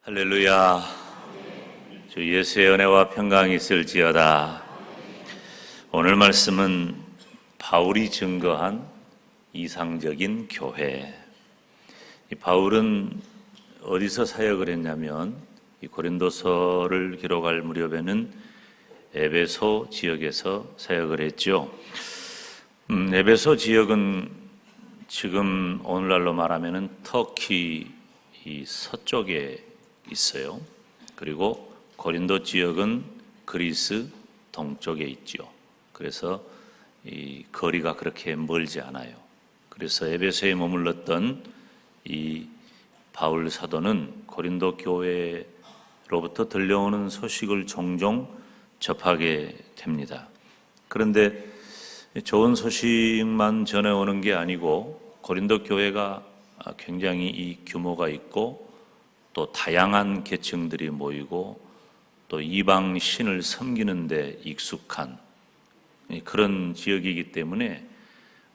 할렐루야. 주 예수의 은혜와 평강이 있을지어다. 오늘 말씀은 바울이 증거한 이상적인 교회. 이 바울은 어디서 사역을 했냐면 이 고린도서를 기록할 무렵에는 에베소 지역에서 사역을 했죠. 에베소 지역은 지금 오늘날로 말하면은 터키 이 서쪽에 있어요. 그리고 고린도 지역은 그리스 동쪽에 있죠. 그래서 이 거리가 그렇게 멀지 않아요. 그래서 에베소에 머물렀던 이 바울 사도는 고린도 교회로부터 들려오는 소식을 종종 접하게 됩니다. 그런데 좋은 소식만 전해오는 게 아니고 고린도 교회가 굉장히 이 규모가 있고 또 다양한 계층들이 모이고 또 이방 신을 섬기는 데 익숙한 그런 지역이기 때문에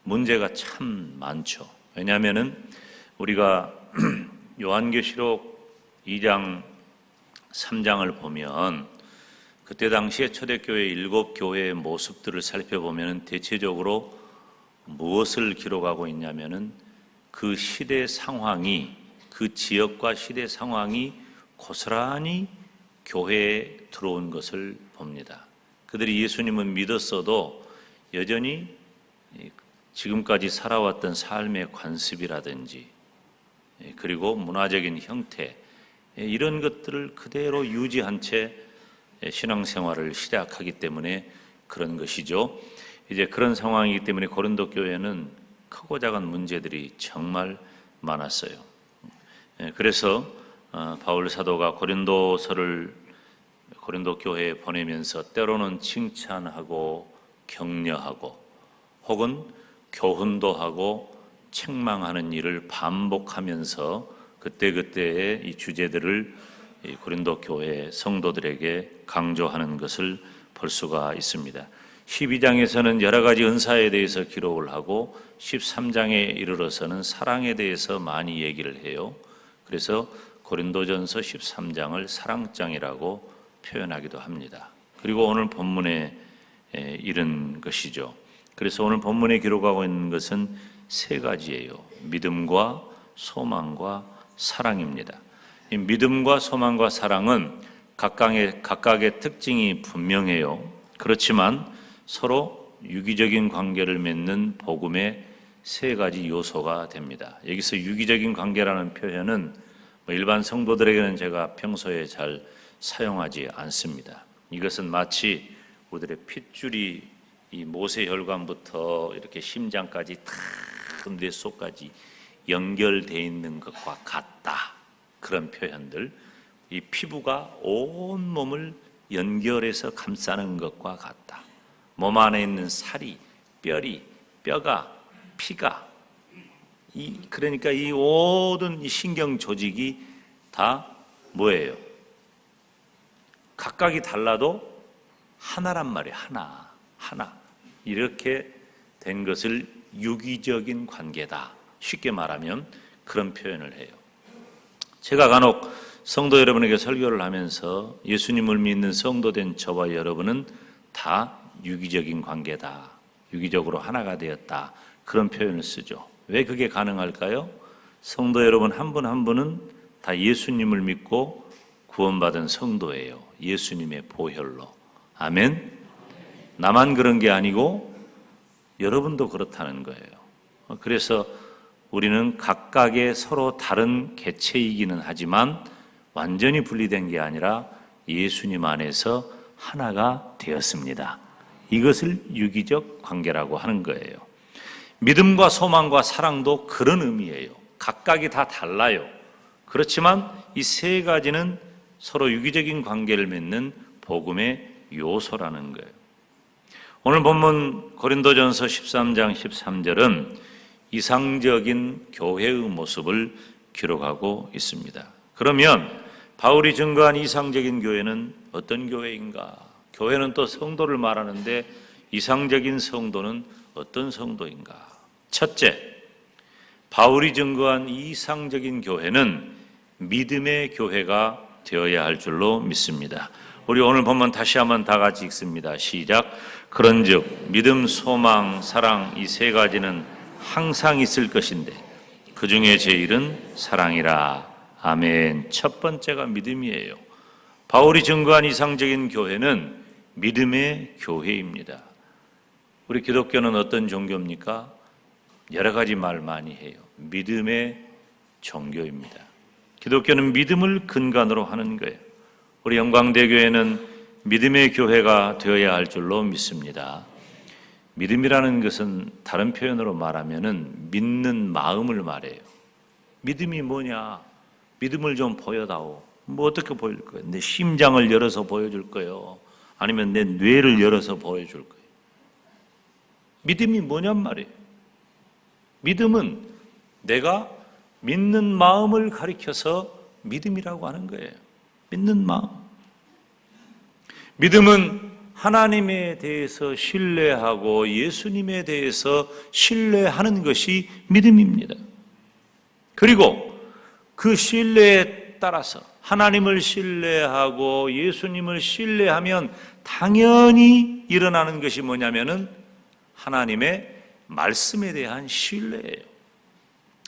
문제가 참 많죠. 왜냐하면은 우리가 요한계시록 2장 3장을 보면 그때 당시에 초대교회 7교회의 모습들을 살펴보면 대체적으로 무엇을 기록하고 있냐면은 그 시대 상황이, 그 지역과 시대 상황이 고스란히 교회에 들어온 것을 봅니다. 그들이 예수님을 믿었어도 여전히 지금까지 살아왔던 삶의 관습이라든지 그리고 문화적인 형태 이런 것들을 그대로 유지한 채 신앙생활을 시작하기 때문에 그런 것이죠. 이제 그런 상황이기 때문에 고린도 교회는 크고 작은 문제들이 정말 많았어요. 그래서 바울 사도가 고린도서를 고린도 교회에 보내면서 때로는 칭찬하고 격려하고 혹은 교훈도 하고 책망하는 일을 반복하면서 그때그때의 이 주제들을 고린도 교회 성도들에게 강조하는 것을 볼 수가 있습니다. 12장에서는 여러 가지 은사에 대해서 기록을 하고 13장에 이르러서는 사랑에 대해서 많이 얘기를 해요. 그래서 고린도전서 13장을 사랑장이라고 표현하기도 합니다. 그리고 오늘 본문에 이런 것이죠. 그래서 오늘 본문에 기록하고 있는 것은 세 가지예요. 믿음과 소망과 사랑입니다. 이 믿음과 소망과 사랑은 각각의 특징이 분명해요. 그렇지만 서로 유기적인 관계를 맺는 복음의 세 가지 요소가 됩니다. 여기서 유기적인 관계라는 표현은 일반 성도들에게는 제가 평소에 잘 사용하지 않습니다. 이것은 마치 우리들의 핏줄이 이 모세혈관부터 이렇게 심장까지 다 뇌 속까지 연결되어 있는 것과 같다. 그런 표현들, 이 피부가 온 몸을 연결해서 감싸는 것과 같다. 몸 안에 있는 살이, 뼈리, 뼈가, 피가, 그러니까 이 모든 이 신경 조직이 다 뭐예요? 각각이 달라도 하나란 말이에요. 하나. 이렇게 된 것을 유기적인 관계다. 쉽게 말하면 그런 표현을 해요. 제가 간혹 성도 여러분에게 설교를 하면서 예수님을 믿는 성도된 저와 여러분은 다 유기적인 관계다. 유기적으로 하나가 되었다. 그런 표현을 쓰죠. 왜 그게 가능할까요? 성도 여러분 한 분 한 분은 다 예수님을 믿고 구원받은 성도예요. 예수님의 보혈로. 아멘. 나만 그런 게 아니고 여러분도 그렇다는 거예요. 그래서 우리는 각각의 서로 다른 개체이기는 하지만 완전히 분리된 게 아니라 예수님 안에서 하나가 되었습니다. 이것을 유기적 관계라고 하는 거예요. 믿음과 소망과 사랑도 그런 의미예요. 각각이 다 달라요. 그렇지만 이 세 가지는 서로 유기적인 관계를 맺는 복음의 요소라는 거예요. 오늘 본문 고린도전서 13장 13절은 이상적인 교회의 모습을 기록하고 있습니다. 그러면 바울이 증거한 이상적인 교회는 어떤 교회인가? 교회는 또 성도를 말하는데 이상적인 성도는 어떤 성도인가? 첫째, 바울이 증거한 이상적인 교회는 믿음의 교회가 되어야 할 줄로 믿습니다. 우리 오늘 본문 다시 한번 다 같이 읽습니다. 시작. 그런즉 믿음, 소망, 사랑 이 세 가지는 항상 있을 것인데 그 중에 제일은 사랑이라. 아멘. 첫 번째가 믿음이에요. 바울이 증거한 이상적인 교회는 믿음의 교회입니다. 우리 기독교는 어떤 종교입니까? 여러 가지 말 많이 해요. 믿음의 종교입니다. 기독교는 믿음을 근간으로 하는 거예요. 우리 영광대교회는 믿음의 교회가 되어야 할 줄로 믿습니다. 믿음이라는 것은 다른 표현으로 말하면은 믿는 마음을 말해요. 믿음이 뭐냐? 믿음을 좀 보여다오. 뭐 어떻게 보일 거예요? 내 심장을 열어서 보여줄 거예요? 아니면 내 뇌를 열어서 보여줄 거예요? 믿음이 뭐냔 말이에요. 믿음은 내가 믿는 마음을 가리켜서 믿음이라고 하는 거예요. 믿는 마음. 믿음은 하나님에 대해서 신뢰하고 예수님에 대해서 신뢰하는 것이 믿음입니다. 그리고 그 신뢰에 따라서 하나님을 신뢰하고 예수님을 신뢰하면 당연히 일어나는 것이 뭐냐면은 하나님의 말씀에 대한 신뢰예요.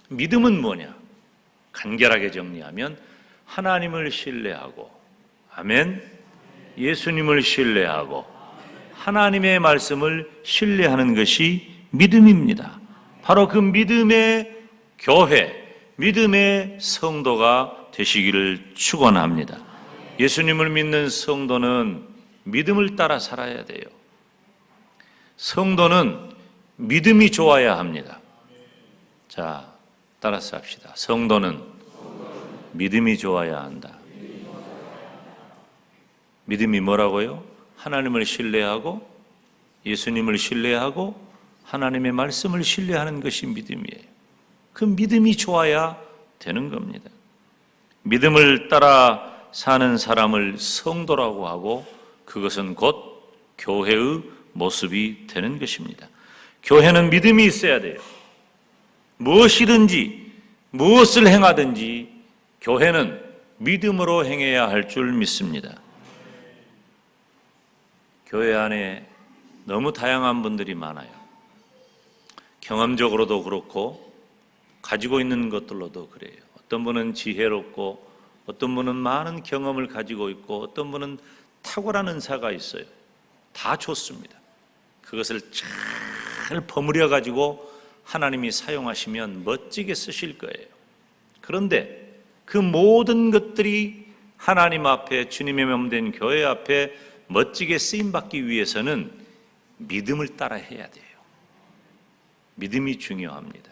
믿음은 뭐냐? 간결하게 정리하면 하나님을 신뢰하고, 아멘, 예수님을 신뢰하고 하나님의 말씀을 신뢰하는 것이 믿음입니다. 바로 그 믿음의 교회, 믿음의 성도가 되시기를 축원합니다. 예수님을 믿는 성도는 믿음을 따라 살아야 돼요. 성도는 믿음이 좋아야 합니다. 자, 따라서 합시다. 성도는 믿음이 좋아야 한다. 믿음이 뭐라고요? 하나님을 신뢰하고 예수님을 신뢰하고 하나님의 말씀을 신뢰하는 것이 믿음이에요. 그 믿음이 좋아야 되는 겁니다. 믿음을 따라 사는 사람을 성도라고 하고 그것은 곧 교회의 모습이 되는 것입니다. 교회는 믿음이 있어야 돼요. 무엇이든지 무엇을 행하든지 교회는 믿음으로 행해야 할 줄 믿습니다. 교회 안에 너무 다양한 분들이 많아요. 경험적으로도 그렇고 가지고 있는 것들로도 그래요. 어떤 분은 지혜롭고 어떤 분은 많은 경험을 가지고 있고 어떤 분은 탁월한 은사가 있어요. 다 좋습니다. 그것을 잘 버무려 가지고 하나님이 사용하시면 멋지게 쓰실 거예요. 그런데 그 모든 것들이 하나님 앞에 주님의 몸된 교회 앞에 멋지게 쓰임받기 위해서는 믿음을 따라 해야 돼요. 믿음이 중요합니다.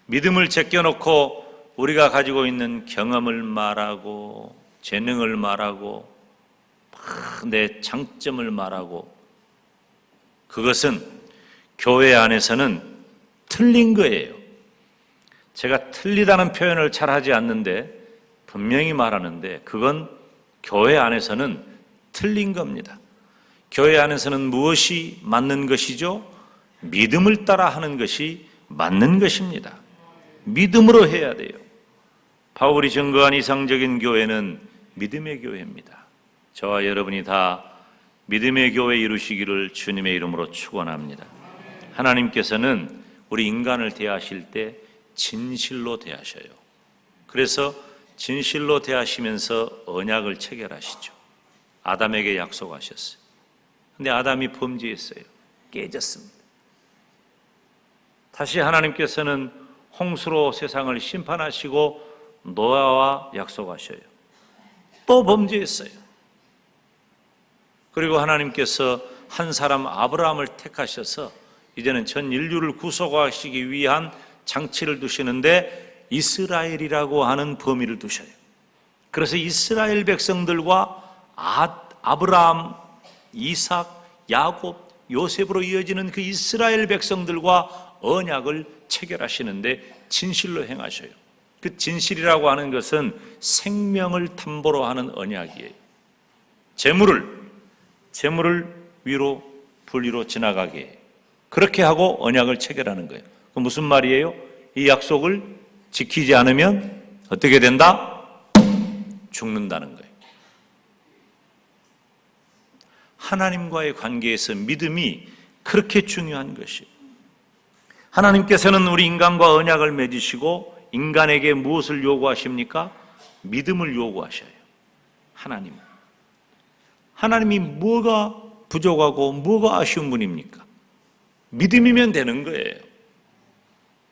믿음을 제껴놓고 우리가 가지고 있는 경험을 말하고 재능을 말하고 내 장점을 말하고 그것은 교회 안에서는 틀린 거예요. 제가 틀리다는 표현을 잘 하지 않는데 분명히 말하는데 그건 교회 안에서는 틀린 겁니다. 교회 안에서는 무엇이 맞는 것이죠? 믿음을 따라 하는 것이 맞는 것입니다. 믿음으로 해야 돼요. 바울이 증거한 이상적인 교회는 믿음의 교회입니다. 저와 여러분이 다 믿음의 교회 이루시기를 주님의 이름으로 축원합니다. 하나님께서는 우리 인간을 대하실 때 진실로 대하셔요. 그래서 진실로 대하시면서 언약을 체결하시죠. 아담에게 약속하셨어요. 근데 아담이 범죄했어요. 깨졌습니다. 다시 하나님께서는 홍수로 세상을 심판하시고 노아와 약속하셔요. 또 범죄했어요. 그리고 하나님께서 한 사람 아브라함을 택하셔서 이제는 전 인류를 구속하시기 위한 장치를 두시는데 이스라엘이라고 하는 범위를 두셔요. 그래서 이스라엘 백성들과 아브라함, 이삭, 야곱, 요셉으로 이어지는 그 이스라엘 백성들과 언약을 체결하시는데 진실로 행하셔요. 그 진실이라고 하는 것은 생명을 담보로 하는 언약이에요. 재물을 위로 분리로 지나가게 해요. 그렇게 하고 언약을 체결하는 거예요. 그 무슨 말이에요? 이 약속을 지키지 않으면 어떻게 된다? 죽는다는 거예요. 하나님과의 관계에서 믿음이 그렇게 중요한 것이에요. 하나님께서는 우리 인간과 언약을 맺으시고 인간에게 무엇을 요구하십니까? 믿음을 요구하셔요. 하나님이 뭐가 부족하고 뭐가 아쉬운 분입니까? 믿음이면 되는 거예요.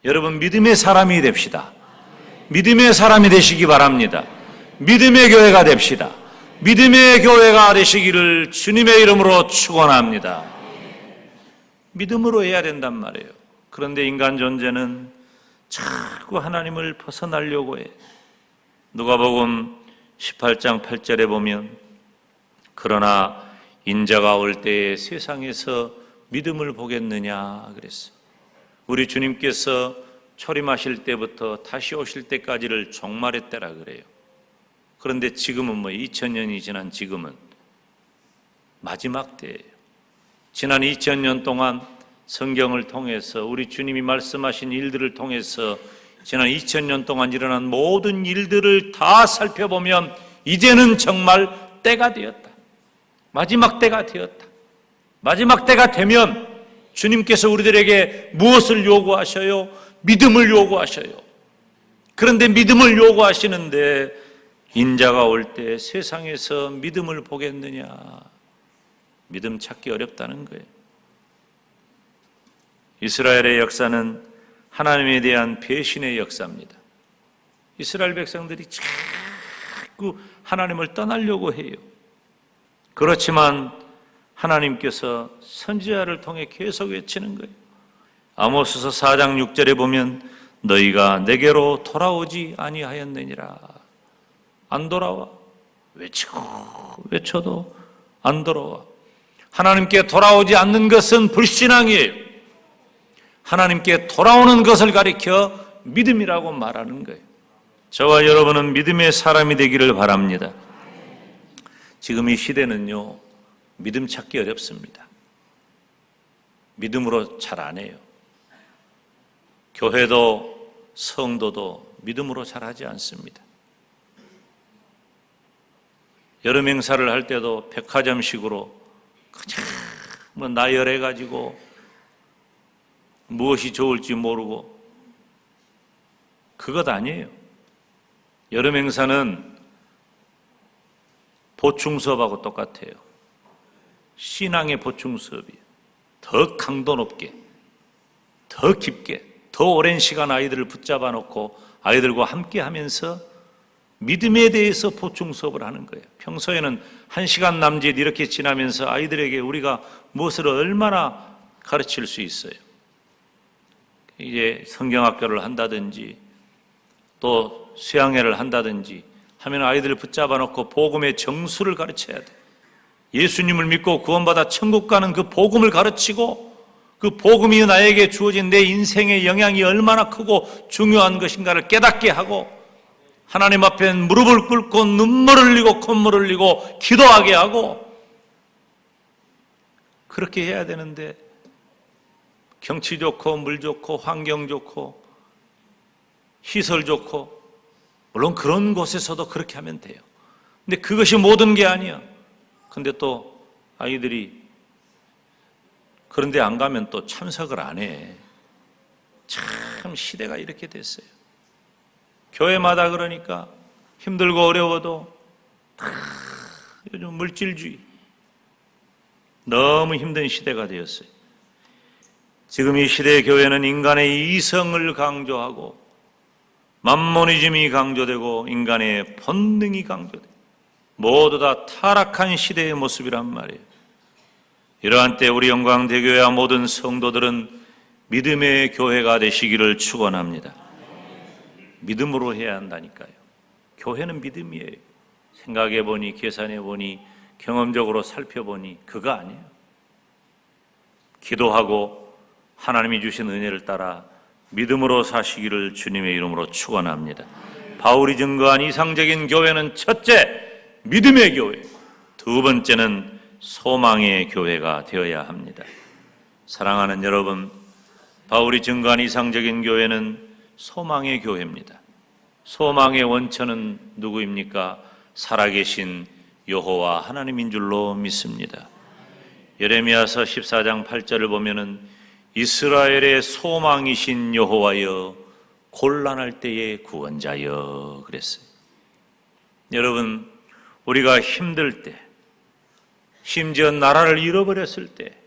여러분, 믿음의 사람이 됩시다. 믿음의 사람이 되시기 바랍니다. 믿음의 교회가 됩시다. 믿음의 교회가 되시기를 주님의 이름으로 축원합니다. 믿음으로 해야 된단 말이에요. 그런데 인간 존재는 자꾸 하나님을 벗어나려고 해. 누가복음 18장 8절에 보면 그러나 인자가 올 때에 세상에서 믿음을 보겠느냐 그랬어요. 우리 주님께서 초림하실 때부터 다시 오실 때까지를 종말의 때라 그래요. 그런데 지금은 2000년이 지난 지금은 마지막 때예요. 지난 2000년 동안 성경을 통해서 우리 주님이 말씀하신 일들을 통해서 지난 2000년 동안 일어난 모든 일들을 다 살펴보면 이제는 정말 때가 되었다. 마지막 때가 되었다. 마지막 때가 되면 주님께서 우리들에게 무엇을 요구하셔요? 믿음을 요구하셔요. 그런데 믿음을 요구하시는데 인자가 올 때 세상에서 믿음을 보겠느냐? 믿음 찾기 어렵다는 거예요. 이스라엘의 역사는 하나님에 대한 배신의 역사입니다. 이스라엘 백성들이 자꾸 하나님을 떠나려고 해요. 그렇지만 하나님께서 선지자를 통해 계속 외치는 거예요. 아모스서 4장 6절에 보면 너희가 내게로 돌아오지 아니하였느니라. 안 돌아와. 외쳐도 안 돌아와. 하나님께 돌아오지 않는 것은 불신앙이에요. 하나님께 돌아오는 것을 가리켜 믿음이라고 말하는 거예요. 저와 여러분은 믿음의 사람이 되기를 바랍니다. 지금 이 시대는요, 믿음 찾기 어렵습니다. 믿음으로 잘 안 해요. 교회도 성도도 믿음으로 잘 하지 않습니다. 여름 행사를 할 때도 백화점식으로 그냥 나열해가지고 무엇이 좋을지 모르고 그것 아니에요. 여름 행사는 보충 수업하고 똑같아요. 신앙의 보충 수업이에요. 더 강도 높게, 더 깊게, 더 오랜 시간 아이들을 붙잡아 놓고 아이들과 함께 하면서 믿음에 대해서 보충 수업을 하는 거예요. 평소에는 1시간 남짓 이렇게 지나면서 아이들에게 우리가 무엇을 얼마나 가르칠 수 있어요. 이제 성경학교를 한다든지 또 수양회를 한다든지 하면 아이들을 붙잡아 놓고 복음의 정수를 가르쳐야 돼. 예수님을 믿고 구원받아 천국 가는 그 복음을 가르치고 그 복음이 나에게 주어진 내 인생의 영향이 얼마나 크고 중요한 것인가를 깨닫게 하고 하나님 앞에 무릎을 꿇고 눈물을 흘리고 콧물을 흘리고 기도하게 하고 그렇게 해야 되는데 경치 좋고 물 좋고 환경 좋고 시설 좋고 물론 그런 곳에서도 그렇게 하면 돼요. 근데 그것이 모든 게 아니야. 근데 또 아이들이 그런데 안 가면 또 참석을 안 해. 참 시대가 이렇게 됐어요. 교회마다 그러니까 힘들고 어려워도 요즘 물질주의 너무 힘든 시대가 되었어요. 지금 이 시대의 교회는 인간의 이성을 강조하고 만모니즘이 강조되고 인간의 본능이 강조되고 모두 다 타락한 시대의 모습이란 말이에요. 이러한 때 우리 영광대교회와 모든 성도들은 믿음의 교회가 되시기를 축원합니다. 믿음으로 해야 한다니까요. 교회는 믿음이에요. 생각해보니 계산해보니 경험적으로 살펴보니 그거 아니에요. 기도하고 하나님이 주신 은혜를 따라 믿음으로 사시기를 주님의 이름으로 축원합니다. 바울이 증거한 이상적인 교회는 첫째, 믿음의 교회. 두 번째는 소망의 교회가 되어야 합니다. 사랑하는 여러분, 바울이 증거한 이상적인 교회는 소망의 교회입니다. 소망의 원천은 누구입니까? 살아계신 여호와 하나님인 줄로 믿습니다. 예레미야서 14장 8절을 보면은 이스라엘의 소망이신 여호와여 곤란할 때의 구원자여 그랬어요. 여러분, 우리가 힘들 때, 심지어 나라를 잃어버렸을 때,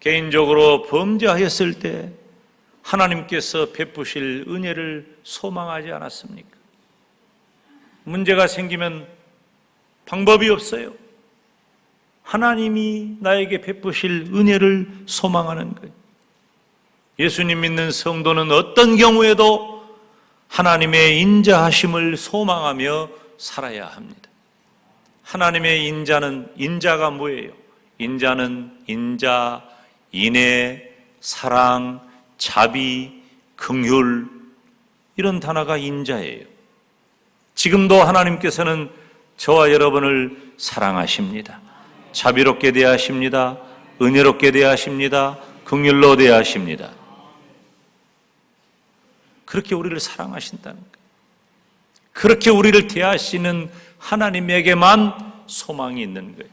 개인적으로 범죄하였을 때 하나님께서 베푸실 은혜를 소망하지 않았습니까? 문제가 생기면 방법이 없어요. 하나님이 나에게 베푸실 은혜를 소망하는 거예요. 예수님 믿는 성도는 어떤 경우에도 하나님의 인자하심을 소망하며 살아야 합니다. 하나님의 인자가 뭐예요? 인자는 인자, 인애, 사랑, 자비, 긍휼 이런 단어가 인자예요. 지금도 하나님께서는 저와 여러분을 사랑하십니다. 자비롭게 대하십니다. 은혜롭게 대하십니다. 긍휼로 대하십니다. 그렇게 우리를 사랑하신다는 거예요. 그렇게 우리를 대하시는 하나님에게만 소망이 있는 거예요.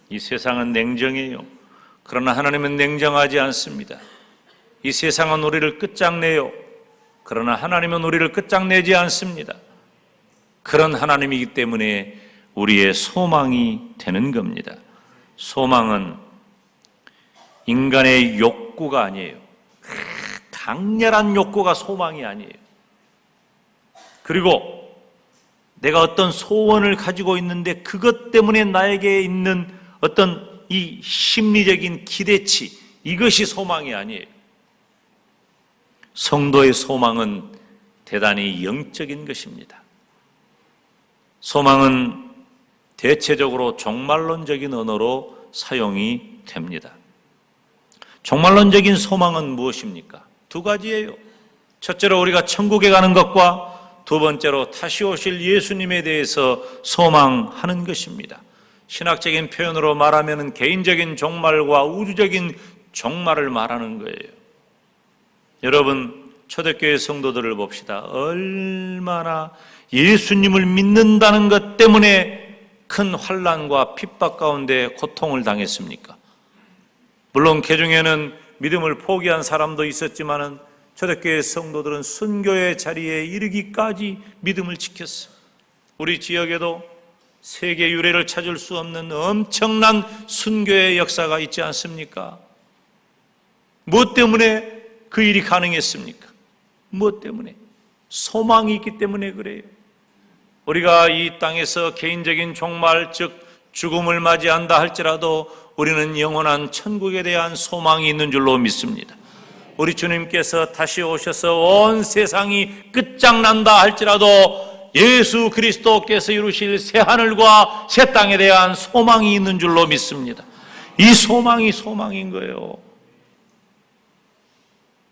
이 세상은 냉정해요. 그러나 하나님은 냉정하지 않습니다. 이 세상은 우리를 끝장내요. 그러나 하나님은 우리를 끝장내지 않습니다. 그런 하나님이기 때문에 우리의 소망이 되는 겁니다. 소망은 인간의 욕구가 아니에요. 강렬한 욕구가 소망이 아니에요. 그리고 내가 어떤 소원을 가지고 있는데 그것 때문에 나에게 있는 어떤 이 심리적인 기대치, 이것이 소망이 아니에요. 성도의 소망은 대단히 영적인 것입니다. 소망은 대체적으로 종말론적인 언어로 사용이 됩니다. 종말론적인 소망은 무엇입니까? 두 가지예요. 첫째로 우리가 천국에 가는 것과 두 번째로 다시 오실 예수님에 대해서 소망하는 것입니다. 신학적인 표현으로 말하면 개인적인 종말과 우주적인 종말을 말하는 거예요. 여러분, 초대교회 성도들을 봅시다. 얼마나 예수님을 믿는다는 것 때문에 큰 환난과 핍박 가운데 고통을 당했습니까? 물론 그 중에는 믿음을 포기한 사람도 있었지만은 초대교회 성도들은 순교의 자리에 이르기까지 믿음을 지켰어요. 우리 지역에도 세계 유례를 찾을 수 없는 엄청난 순교의 역사가 있지 않습니까? 무엇 때문에 그 일이 가능했습니까? 무엇 때문에? 소망이 있기 때문에 그래요. 우리가 이 땅에서 개인적인 종말, 즉 죽음을 맞이한다 할지라도 우리는 영원한 천국에 대한 소망이 있는 줄로 믿습니다. 우리 주님께서 다시 오셔서 온 세상이 끝장난다 할지라도 예수 그리스도께서 이루실 새 하늘과 새 땅에 대한 소망이 있는 줄로 믿습니다. 이 소망이 소망인 거예요.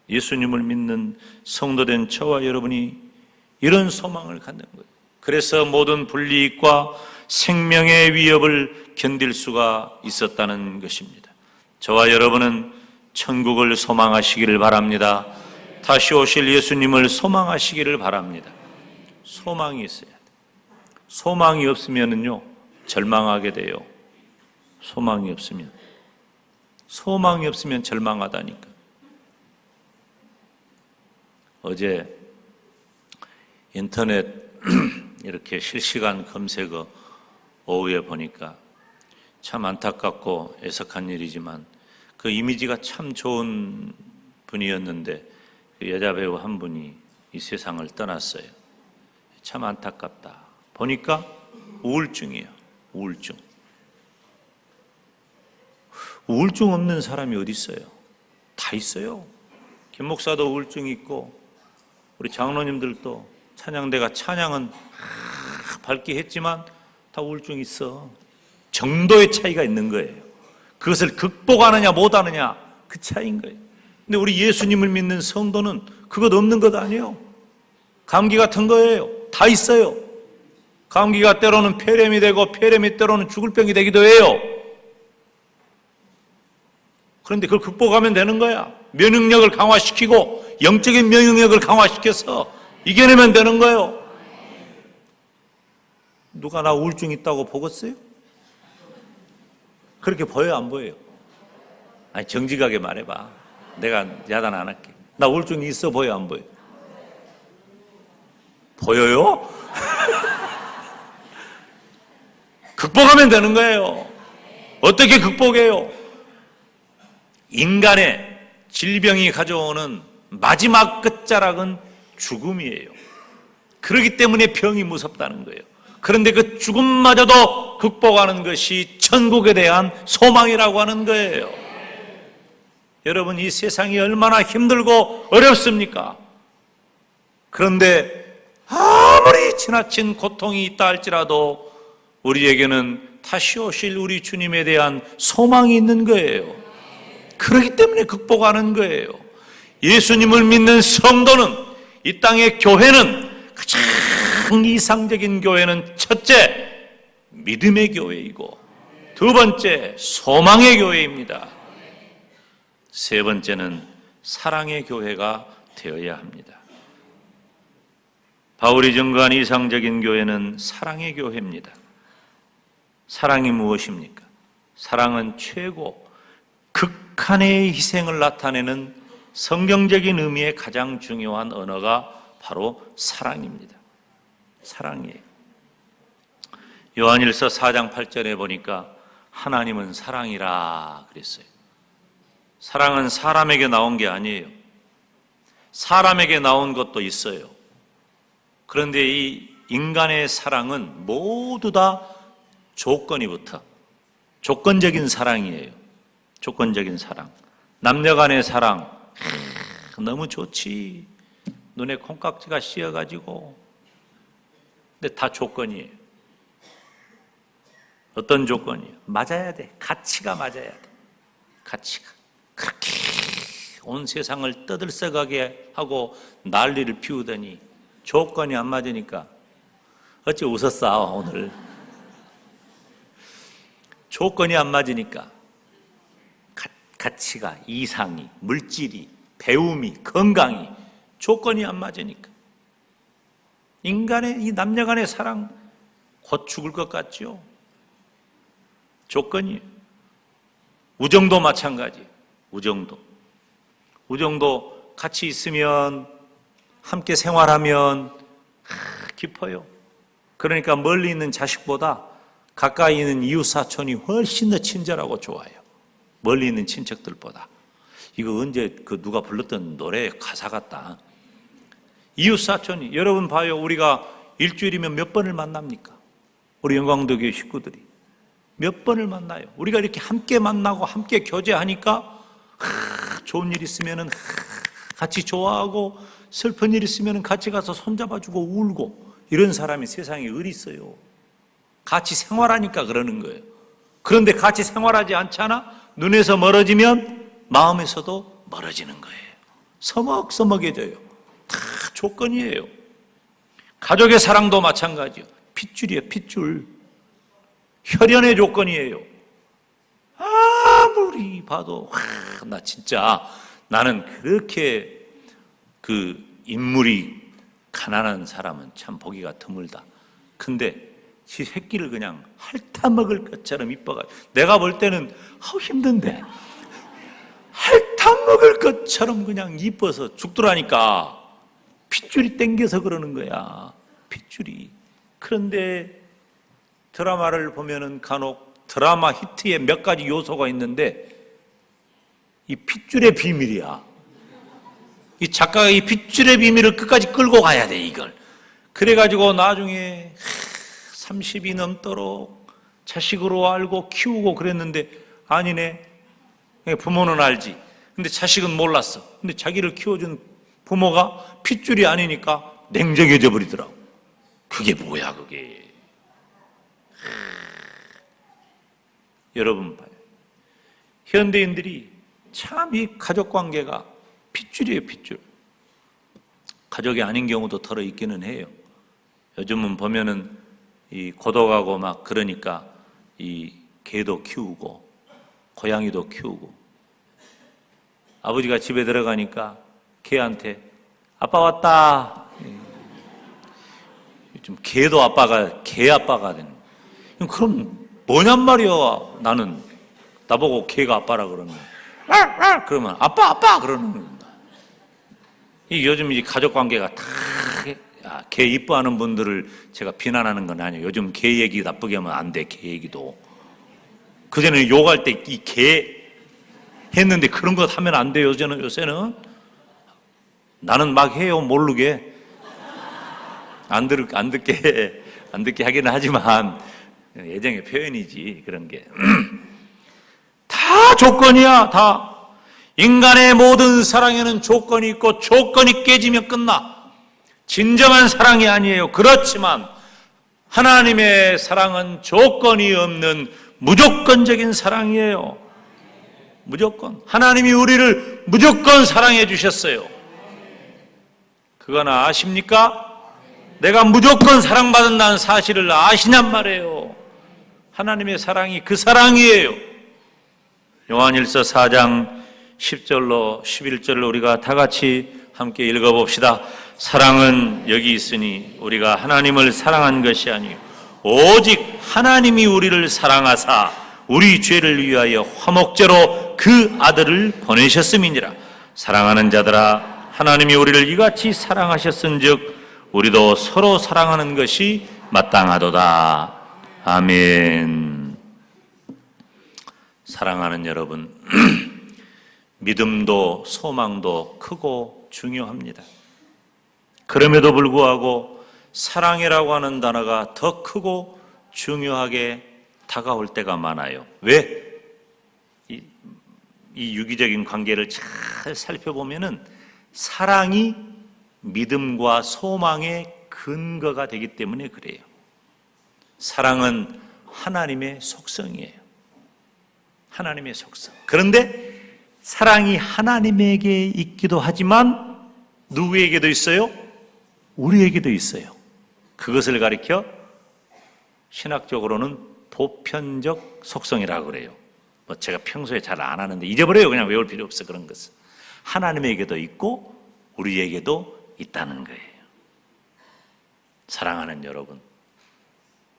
예수님을 믿는 성도된 저와 여러분이 이런 소망을 갖는 거예요. 그래서 모든 불이익과 생명의 위협을 견딜 수가 있었다는 것입니다. 저와 여러분은 천국을 소망하시기를 바랍니다. 다시 오실 예수님을 소망하시기를 바랍니다. 소망이 있어야 돼요. 소망이 없으면요 절망하게 돼요. 소망이 없으면 절망하다니까. 어제 인터넷 이렇게 실시간 검색어 오후에 보니까 참 안타깝고 애석한 일이지만 그 이미지가 참 좋은 분이었는데 그 여자 배우 한 분이 이 세상을 떠났어요. 참 안타깝다. 보니까 우울증이에요. 우울증 없는 사람이 어디 있어요? 다 있어요. 김 목사도 우울증이 있고 우리 장로님들도 찬양대가 찬양은 밝게 했지만 다 우울증이 있어. 정도의 차이가 있는 거예요. 그것을 극복하느냐 못하느냐 그 차이인 거예요. 근데 우리 예수님을 믿는 성도는 그것 없는 것 아니에요. 감기 같은 거예요. 다 있어요. 감기가 때로는 폐렴이 되고 폐렴이 때로는 죽을 병이 되기도 해요. 그런데 그걸 극복하면 되는 거야. 면역력을 강화시키고 영적인 면역력을 강화시켜서 이겨내면 되는 거예요. 누가 나 우울증 있다고 보겠어요? 그렇게 보여요, 안 보여요? 아니, 정직하게 말해봐. 내가 야단 안 할게. 나 우울증 있어 보여, 안 보여? 보여요? 극복하면 되는 거예요. 어떻게 극복해요? 인간의 질병이 가져오는 마지막 끝자락은 죽음이에요. 그렇기 때문에 병이 무섭다는 거예요. 그런데 그 죽음마저도 극복하는 것이 천국에 대한 소망이라고 하는 거예요. 여러분, 이 세상이 얼마나 힘들고 어렵습니까? 그런데 아무리 지나친 고통이 있다 할지라도 우리에게는 다시 오실 우리 주님에 대한 소망이 있는 거예요. 그렇기 때문에 극복하는 거예요. 예수님을 믿는 성도는, 이 땅의 교회는, 가장 이상적인 교회는 첫째, 믿음의 교회이고, 두 번째, 소망의 교회입니다. 세 번째는 사랑의 교회가 되어야 합니다. 바울이 증거한 이상적인 교회는 사랑의 교회입니다. 사랑이 무엇입니까? 사랑은 최고, 극한의 희생을 나타내는 성경적인 의미의 가장 중요한 언어가 바로 사랑입니다. 사랑이에요. 요한일서 4장 8절에 보니까 하나님은 사랑이라 그랬어요. 사랑은 사람에게 나온 게 아니에요. 사람에게 나온 것도 있어요. 그런데 이 인간의 사랑은 모두 다 조건이 붙어. 조건적인 사랑이에요. 조건적인 사랑. 남녀 간의 사랑. 너무 좋지. 눈에 콩깍지가 씌어가지고. 근데 다 조건이에요. 어떤 조건이에요? 맞아야 돼. 가치가 맞아야 돼. 가치가. 그렇게 온 세상을 떠들썩하게 하고 난리를 피우더니 조건이 안 맞으니까 어찌 웃었어 오늘. 조건이 안 맞으니까 가치가, 이상이, 물질이, 배움이, 건강이 조건이 안 맞으니까 인간의 이 남녀 간의 사랑 곧 죽을 것 같죠. 조건이에요. 우정도 마찬가지예요. 우정도 같이 있으면, 함께 생활하면 깊어요. 그러니까 멀리 있는 자식보다 가까이 있는 이웃사촌이 훨씬 더 친절하고 좋아요. 멀리 있는 친척들보다. 이거 언제 누가 불렀던 노래 가사 같다. 이웃사촌이, 여러분 봐요. 우리가 일주일이면 몇 번을 만납니까? 우리 영광도교회 식구들이 몇 번을 만나요. 우리가 이렇게 함께 만나고 함께 교제하니까 좋은 일 있으면 같이 좋아하고, 슬픈 일 있으면 같이 가서 손잡아주고 울고, 이런 사람이 세상에 어디 있어요? 같이 생활하니까 그러는 거예요. 그런데 같이 생활하지 않잖아? 눈에서 멀어지면 마음에서도 멀어지는 거예요. 서먹서먹해져요. 다 조건이에요. 가족의 사랑도 마찬가지예요. 핏줄이에요, 핏줄. 혈연의 조건이에요. 아무리 봐도 나 진짜, 나는 그렇게 인물이 가난한 사람은 참 보기가 드물다. 근데 지 새끼를 그냥 핥아먹을 것처럼 이뻐가지고, 내가 볼 때는 힘든데 핥아먹을 것처럼 그냥 이뻐서 죽더라니까. 핏줄이 땡겨서 그러는 거야. 핏줄이. 그런데 드라마를 보면은 간혹 드라마 히트에 몇 가지 요소가 있는데 이 핏줄의 비밀이야. 이 작가가 이 핏줄의 비밀을 끝까지 끌고 가야 돼, 이걸. 그래가지고 나중에 30이 넘도록 자식으로 알고 키우고 그랬는데, 아니네. 부모는 알지. 근데 자식은 몰랐어. 근데 자기를 키워준 부모가 핏줄이 아니니까 냉정해져 버리더라고. 그게 뭐야, 그게. 여러분 봐요. 현대인들이 참 이 가족 관계가 핏줄이에요, 핏줄. 가족이 아닌 경우도 덜어 있기는 해요. 요즘은 보면은 이 고독하고 막 그러니까 이 개도 키우고 고양이도 키우고, 아버지가 집에 들어가니까 개한테 아빠 왔다. 지금 개도 아빠가 개 아빠가 된. 그럼 뭐냔 말이야. 나는 나보고 개가 아빠라 그러면 그러면 아빠 그러는 거야. 이 요즘 이 가족 관계가 다 개 이뻐하는 분들을 제가 비난하는 건 아니에요. 요즘 개 얘기 나쁘게 하면 안 돼. 개 얘기도. 그전에 욕할 때 이 개 했는데 그런 거 하면 안 돼요. 요새는 나는 막 해요. 모르게 안 듣게 하기는 하지만 예정의 표현이지. 그런 게 다 조건이야. 다 인간의 모든 사랑에는 조건이 있고 조건이 깨지면 끝나. 진정한 사랑이 아니에요. 그렇지만 하나님의 사랑은 조건이 없는 무조건적인 사랑이에요. 무조건. 하나님이 우리를 무조건 사랑해 주셨어요. 그건 아십니까? 내가 무조건 사랑받는다는 사실을 아시냔 말이에요. 하나님의 사랑이 그 사랑이에요. 요한일서 4장 10절로 11절을 우리가 다 같이 함께 읽어봅시다. 사랑은 여기 있으니 우리가 하나님을 사랑한 것이 아니요 오직 하나님이 우리를 사랑하사 우리 죄를 위하여 화목제로 그 아들을 보내셨음이니라. 사랑하는 자들아, 하나님이 우리를 이같이 사랑하셨은즉 우리도 서로 사랑하는 것이 마땅하도다. 아멘. 사랑하는 여러분, 믿음도 소망도 크고 중요합니다. 그럼에도 불구하고 사랑이라고 하는 단어가 더 크고 중요하게 다가올 때가 많아요. 왜? 이 유기적인 관계를 잘 살펴보면은 사랑이 믿음과 소망의 근거가 되기 때문에 그래요. 사랑은 하나님의 속성이에요. 하나님의 속성. 그런데 사랑이 하나님에게 있기도 하지만 누구에게도 있어요? 우리에게도 있어요. 그것을 가리켜 신학적으로는 보편적 속성이라고 그래요. 뭐 제가 평소에 잘 안 하는데 잊어버려요. 그냥 외울 필요 없어. 그런 것은 하나님에게도 있고 우리에게도 있다는 거예요. 사랑하는 여러분,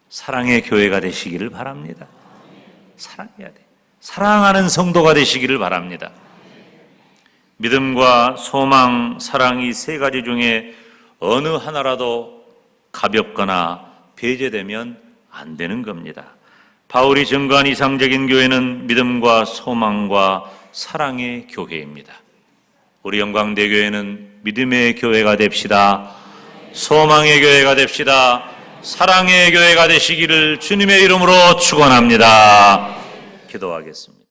사랑의 교회가 되시기를 바랍니다. 사랑해야 돼. 사랑하는 성도가 되시기를 바랍니다. 믿음과 소망, 사랑이 세 가지 중에 어느 하나라도 가볍거나 배제되면 안 되는 겁니다. 바울이 증거한 이상적인 교회는 믿음과 소망과 사랑의 교회입니다. 우리 영광대교회는 믿음의 교회가 됩시다. 소망의 교회가 됩시다. 사랑의 교회가 되시기를 주님의 이름으로 축원합니다. 기도하겠습니다.